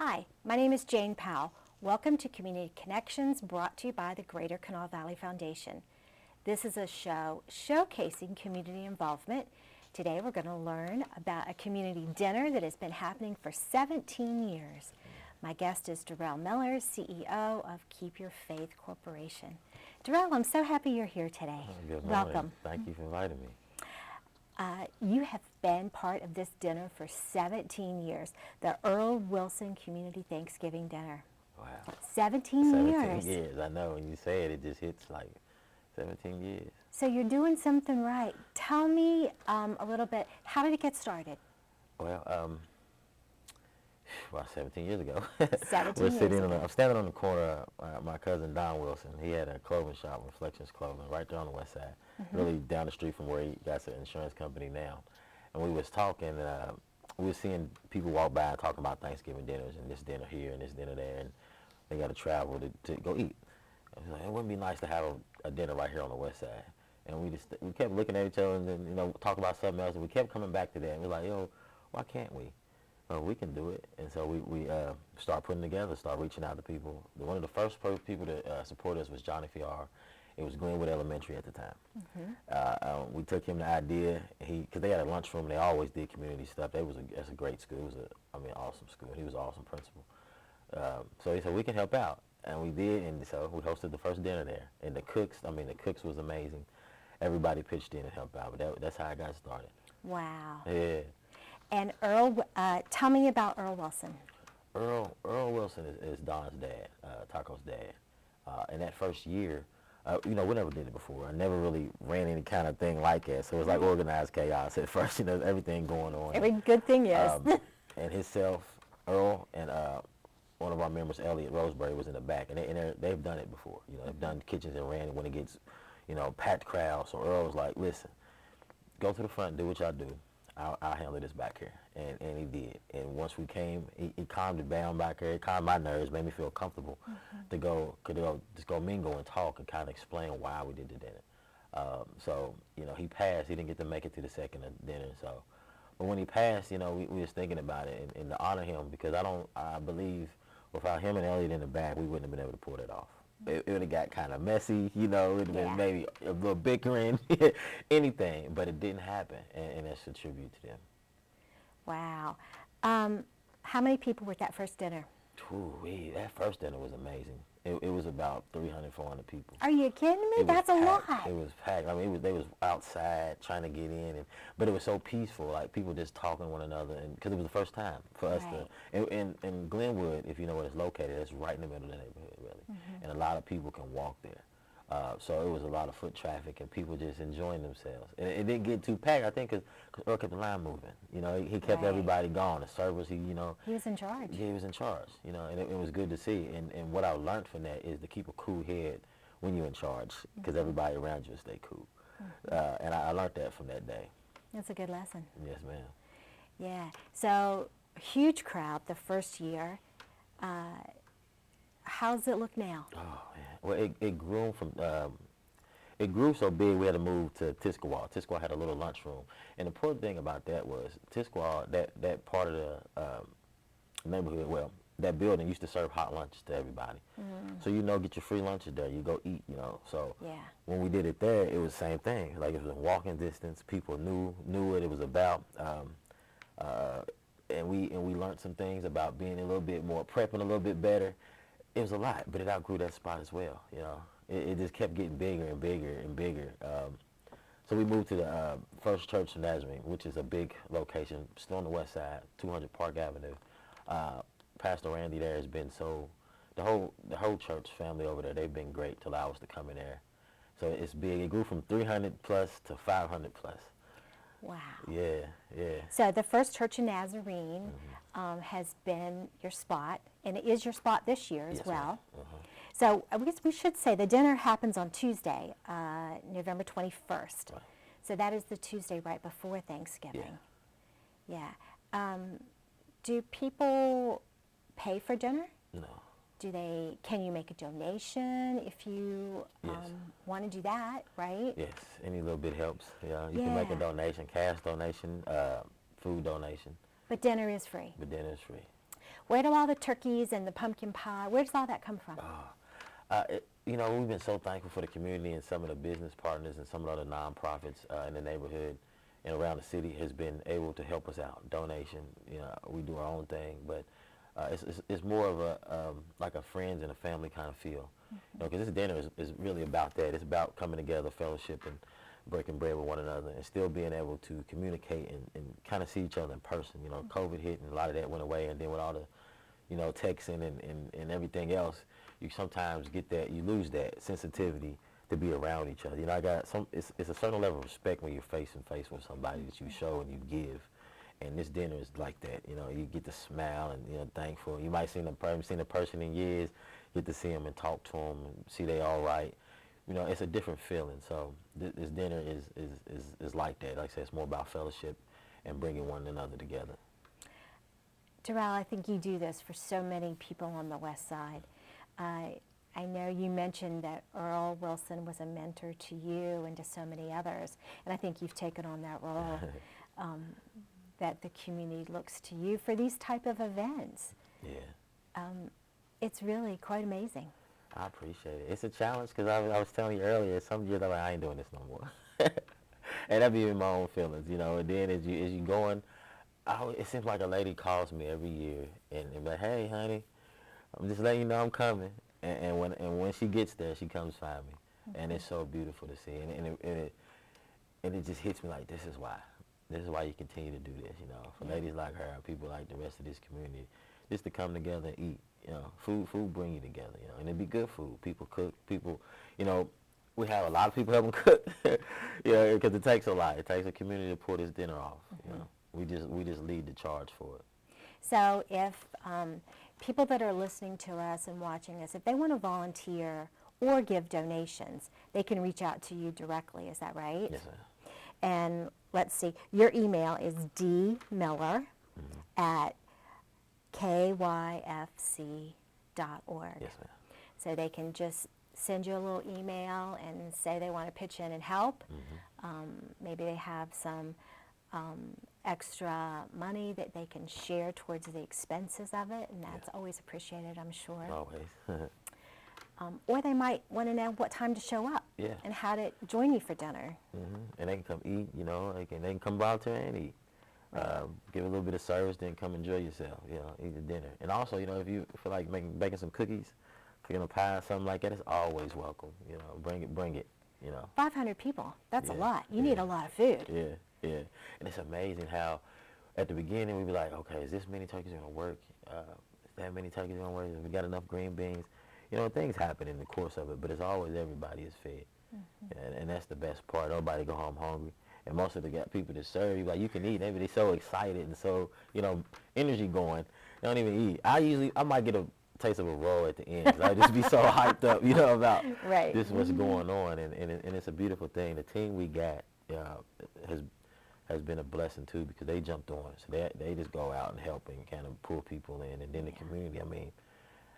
Hi, my name is Jane Powell. Welcome to Community Connections, brought to you by the Greater Kanawha Valley Foundation. This is a show showcasing community involvement. Today we're going to learn about a community dinner that has been happening for 17 years. My guest is Dural Miller, CEO of Keep Your Faith Corporation. Dural, I'm so happy you're here today. Good morning. Welcome. Thank you for inviting me. You have been part of this dinner for 17 years, the Earl Wilson Community Thanksgiving Dinner. Wow. 17 years. 17 years. I know when you say it, it just hits like 17 years. So you're doing something right. Tell me a little bit, how did it get started? Well, 17 years ago. 17 years ago. I'm standing on the corner of my cousin Don Wilson. He had a clothing shop, Reflections Clothing, right there on the west side, really down the street from where he got an insurance company now. And we was talking, we were seeing people walk by and talking about Thanksgiving dinners and this dinner here and this dinner there, and they got to travel to go eat. I was like, it wouldn't be nice to have a dinner right here on the west side. And we kept looking at each other and then, talk about something else, and we kept coming back to that. And we were like, why can't we? We can do it. And so we start putting together, start reaching out to people. One of the first people to support us was Johnny Fiar. It was Glenwood Elementary at the time. We took him the idea, because they had a lunchroom. They always did community stuff. That's a great school. It was awesome school. He was an awesome principal. So he said, we can help out. And we did, and so we hosted the first dinner there. And the cooks was amazing. Everybody pitched in and helped out, but that's how I got started. Wow. Yeah. And Earl, tell me about Earl Wilson. Earl Wilson is Don's dad, Taco's dad. And that first year, we never did it before. I never really ran any kind of thing like that. So it was like organized chaos at first, everything going on. Every good thing is. And himself, Earl, and one of our members, Elliot Roseberry, was in the back. And they've done it before. They've done kitchens and ran when it gets, packed crowds. So Earl was like, listen, go to the front, do what y'all do. I'll handle this back here, and he did. And once we came, he calmed it down back here. He calmed my nerves, made me feel comfortable to go mingle and talk and kind of explain why we did the dinner. So he passed. He didn't get to make it to the second dinner. So, but when he passed, we was thinking about it and to honor him, because I believe without him and Elliot in the back, we wouldn't have been able to pull it off. It would have got kind of messy, it would have been maybe a little bickering, anything, but it didn't happen, and that's a tribute to them. Wow. How many people were at that first dinner? That first dinner was amazing. It was about 300, 400 people. Are you kidding me? That's a lot. It was packed. They was outside trying to get in, but it was so peaceful, like people just talking to one another, and because it was the first time for us to. And Glenwood, if you know where it's located, it's right in the middle of the neighborhood, really, and a lot of people can walk there. So it was a lot of foot traffic and people just enjoying themselves. And it didn't get too packed, I think, because Earl kept the line moving. He kept everybody going. The servers, he was in charge. Yeah, he was in charge, and it was good to see. And what I learned from that is to keep a cool head when you're in charge, because everybody around you will stay cool. And I learned that from that day. That's a good lesson. Yes, ma'am. Yeah. So, huge crowd the first year. How's it look now? Oh, man. Well, it grew so big we had to move to Tisquaw. Tisquaw had a little lunchroom. And the important thing about that was Tisquaw, that part of the neighborhood, that building used to serve hot lunch to everybody. So get your free lunches there. You go eat, So when we did it there, it was the same thing. Like, it was a walking distance. People knew what it was about. And we learned some things about being a little bit more, prepping a little bit better. It was a lot, but it outgrew that spot as well. It just kept getting bigger and bigger and bigger. So we moved to the First Church of Nazarene, which is a big location, still on the west side, 200 Park Avenue. Pastor Randy there has been the whole church family over there, they've been great to allow us to come in there. So it's big. It grew from 300 plus to 500 plus. Wow. Yeah. So the First Church of Nazarene has been your spot, and it is your spot this year as well. So I guess we should say the dinner happens on Tuesday, November 21st. Right. So that is the Tuesday right before Thanksgiving. Yeah. Do people pay for dinner? No. Can you make a donation if you want to do that, right? Yes, any little bit helps. You can make a donation, cash donation, food donation. But dinner is free. Where do all the turkeys and the pumpkin pie, where does all that come from? You know, we've been so thankful for the community and some of the business partners and some of the other nonprofits in the neighborhood and around the city has been able to help us out. Donation, you know, we do our own thing, but it's more of a like a friends and a family kind of feel. You know, because this dinner is really about that. It's about coming together, fellowship, and breaking bread with one another, and still being able to communicate and kind of see each other in person. You know, COVID hit and a lot of that went away, and then with all the, you know, texting and everything else, you sometimes get that, you lose that sensitivity to be around each other. You know, it's a certain level of respect when you're face to face with somebody that you show and you give. And this dinner is like that. You know, you get to smile and, you know, thankful. You might seen a person in years, get to see them and talk to them and see they all right. You know, it's a different feeling. So this dinner is like that. Like I said, it's more about fellowship and bringing one another together. Dural, I think you do this for so many people on the West Side. I know you mentioned that Earl Wilson was a mentor to you and to so many others, and I think you've taken on that role, that the community looks to you for these type of events. Yeah. It's really quite amazing. I appreciate it. It's a challenge because I was telling you earlier, some years I'm like, I ain't doing this no more. And that be in my own feelings, you know, and then as you going, it seems like a lady calls me every year and like, hey, honey, I'm just letting you know I'm coming. And when she gets there, she comes find me. And it's so beautiful to see. And it just hits me like, this is why you continue to do this, you know, for ladies like her, people like the rest of this community, just to come together and eat. You know, food bring you together, you know, and it'd be good food. People cook, you know, we have a lot of people helping cook, you know, because it takes a lot. It takes a community to pull this dinner off, you know. We just lead the charge for it. So if people that are listening to us and watching us, if they want to volunteer or give donations, they can reach out to you directly. Is that right? Yes, ma'am. And let's see, your email is dmiller at kyfc.org. Yes, ma'am. So they can just send you a little email and say they want to pitch in and help. Maybe they have some extra money that they can share towards the expenses of it, and that's always appreciated, I'm sure. Always. Or they might want to know what time to show up and how to join you for dinner. And they can come eat, you know, they can come volunteer and eat. Give a little bit of service, then come enjoy yourself, you know, eat the dinner. And also, you know, if you feel like baking some cookies, cooking a pie, something like that, it's always welcome. You know, bring it, you know. 500 people, that's a lot. You need a lot of food. Yeah. And it's amazing how at the beginning we'd be like, okay, is this many turkeys going to work? Is that many turkeys going to work? Have we got enough green beans? You know, things happen in the course of it, but it's always everybody is fed. And that's the best part. Nobody go home hungry. And most of the people that serve you, like, you can eat. Maybe they're so excited and so, you know, energy going. They don't even eat. I might get a taste of a roll at the end. I just be so hyped up, you know, about this what's going on. And it's a beautiful thing. The team we got has been a blessing, too, because they jumped on. So they just go out and help and kind of pull people in. And then the community, I mean,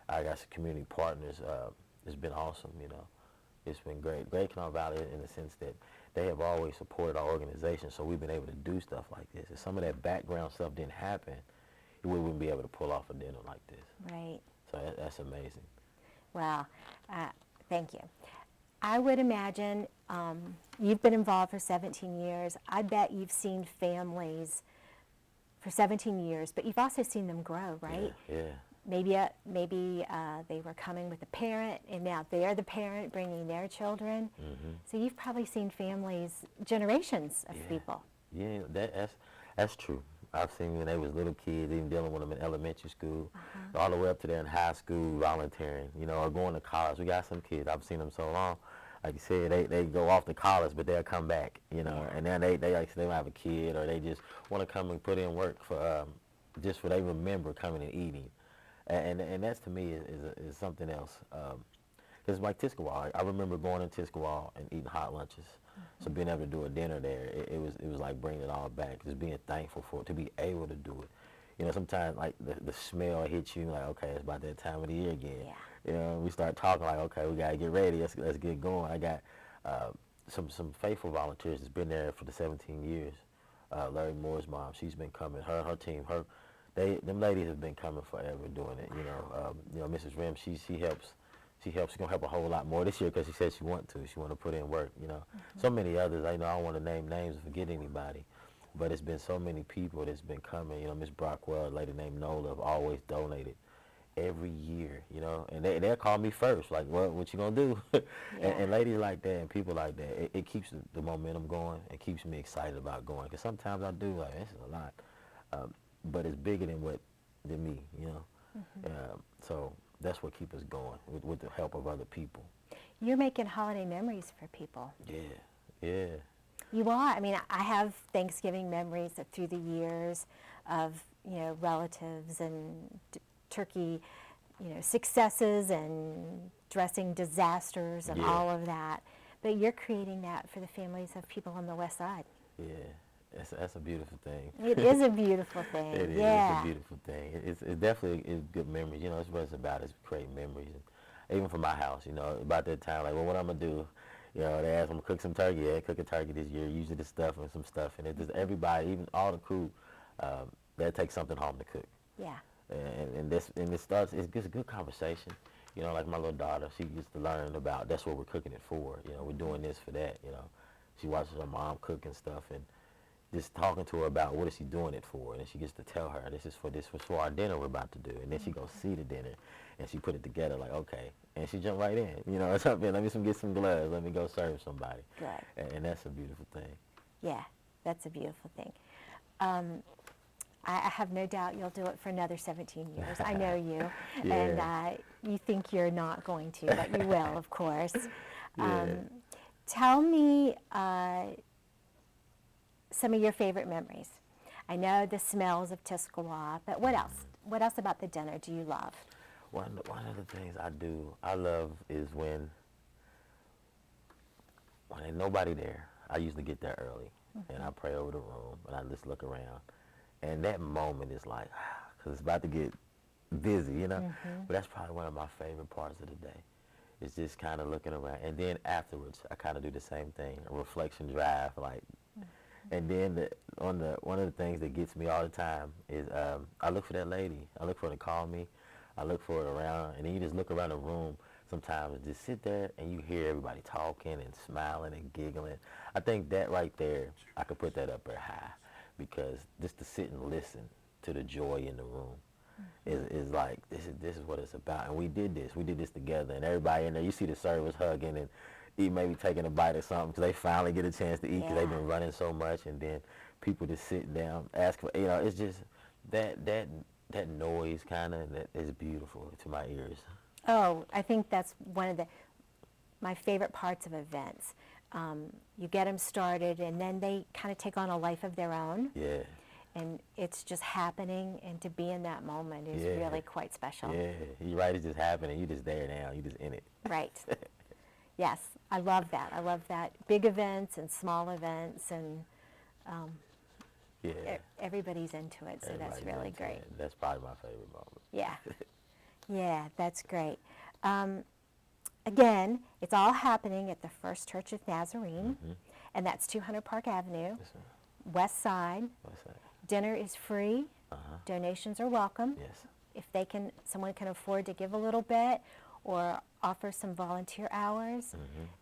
I got some community partners. It's been awesome, you know. It's been great. Great Canal Valley in the sense that they have always supported our organization, so we've been able to do stuff like this. If some of that background stuff didn't happen, we wouldn't be able to pull off a dinner like this. Right. So that's amazing. Well, thank you. I would imagine you've been involved for 17 years. I bet you've seen families for 17 years, but you've also seen them grow, right? Yeah. Maybe they were coming with a parent, and now they're the parent bringing their children. So you've probably seen families, generations of people. Yeah, that's true. I've seen when they was little kids, even dealing with them in elementary school, all the way up to there in high school, volunteering, you know, or going to college. We got some kids, I've seen them so long. Like you said, they go off to college, but they'll come back, you know, and then they might have a kid, or they just want to come and put in work for just for they remember coming and eating. And that's, to me, is something else. Because like Tiscawal, I remember going to Tiscawal and eating hot lunches. So being able to do a dinner there, it was like bringing it all back. Just being thankful for it, to be able to do it. You know, sometimes like the smell hits you, like, okay, it's about that time of the year again. You know, we start talking like, okay, we gotta get ready. Let's get going. I got some faithful volunteers that's been there for the 17 years. Larry Moore's mom, she's been coming. Her team, them ladies have been coming forever doing it. Mrs. Rim, she helps. She's gonna help a whole lot more this year because she said she want to. She want to put in work. So many others. I don't want to name names and forget anybody, but it's been so many people that's been coming. Miss Brockwell, a lady named Nola, have always donated every year. And they'll call me first, like, what you gonna do? and ladies like that and people like that, it keeps the momentum going. It keeps me excited about going. Because sometimes I do like, this is a lot, but it's bigger than me. So that's what keeps us going with the help of other people. You're making holiday memories for people. Yeah. You are. I mean, I have Thanksgiving memories through the years of, relatives and turkey, successes and dressing disasters and all of that. But you're creating that for the families of people on the West Side. Yeah. That's a beautiful thing. It is a beautiful thing. It is. Yeah. It's a beautiful thing. It's definitely is good memories. It's what it's about, is creating memories. And even for my house, about that time, like, well, what I'm going to do, they ask them to cook some turkey. Yeah, cook a turkey this year, usually the stuff and some stuff. And it just everybody, even all the crew, they'll take something home to cook. Yeah. And it starts, it's just a good conversation. Like my little daughter, she gets to learn about that's what we're cooking it for. We're doing this for that. She watches her mom cook and stuff, and just talking to her about what is she doing it for, and then she gets to tell her this was for our dinner we're about to do, and then she goes see the dinner, and she put it together like, okay, and she jump right in, something. Let me get some gloves. Let me go serve somebody. Good. And that's a beautiful thing. Yeah, that's a beautiful thing. I have no doubt you'll do it for another 17 years. I know you, and you think you're not going to, but you will, of course. Tell me some of your favorite memories. I know the smells of Tuscaloosa, but what else? What else about the dinner do you love? One of the things I love is when ain't nobody there. I usually get there early, and I pray over the room, and I just look around. And that moment is like, because it's about to get busy, But that's probably one of my favorite parts of the day. It's just kind of looking around. And then afterwards, I kind of do the same thing, a reflection drive, like. And then one of the things that gets me all the time is I look for that lady. I look for her to call me. I look for it around. And then you just look around the room sometimes and just sit there and you hear everybody talking and smiling and giggling. I think that right there, I could put that up there high. Because just to sit and listen to the joy in the room is like, this is what it's about. And we did this together, and everybody in there, you see the servers hugging and maybe taking a bite of something because they finally get a chance to eat because they've been running so much, and then people just sitting down, ask for, it's just that noise kind of that is beautiful to my ears. Oh, I think that's one of my favorite parts of events. You get them started, and then they kind of take on a life of their own. Yeah. And it's just happening, and to be in that moment is really quite special. Yeah, you're right. It's just happening. You're just there now. You're just in it. Right. Yes, I love that. I love that. Big events and small events, and everybody's into it, so that's really great. That's probably my favorite moment. Yeah. Yeah, that's great. Again, it's all happening at the First Church of Nazarene, and that's 200 Park Avenue, West Side. Dinner is free. Donations are welcome. Yes. If someone can afford to give a little bit or offer some volunteer hours,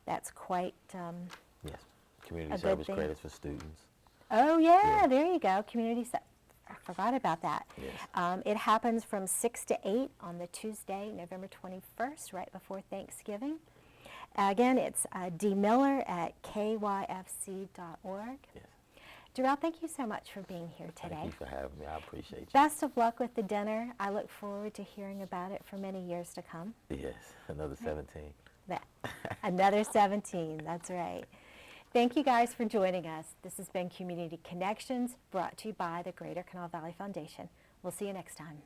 that's quite yes. Community service credits for students. Oh, yeah, there you go. I forgot about that. Yes. It happens from 6 to 8 on the Tuesday, November 21st, right before Thanksgiving. Again, it's D. Miller at kyfc.org. Yes. Darrell, thank you so much for being here today. Thank you for having me. I appreciate you. Best of luck with the dinner. I look forward to hearing about it for many years to come. Yes, another 17. Another 17, that's right. Thank you guys for joining us. This has been Community Connections, brought to you by the Greater Kanawha Valley Foundation. We'll see you next time.